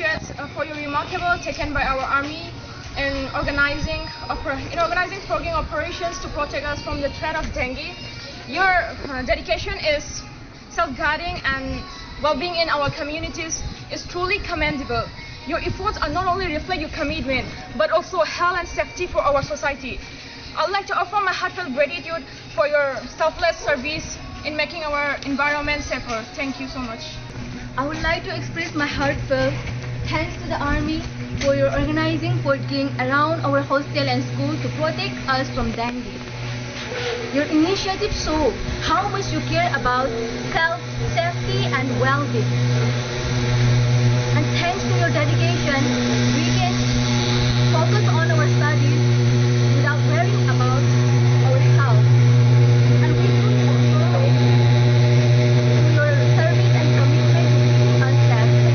appreciate for your remarkable taken by our army in organizing fogging operations to protect us from the threat of dengue. Your dedication is safeguarding and well-being in our communities is truly commendable. Your efforts are not only reflect your commitment, but also health and safety for our society. I would like to offer my heartfelt gratitude for your selfless service in making our environment safer. Thank you so much. I would like to express my heartfelt thanks to the Army for your organizing fogging around our hostel and school to protect us from dengue. Your initiative shows how much you care about health, safety, and well-being. And thanks to your dedication, we can focus on our studies without worrying about our health. And we look forward to your service and commitment to keeping us safe.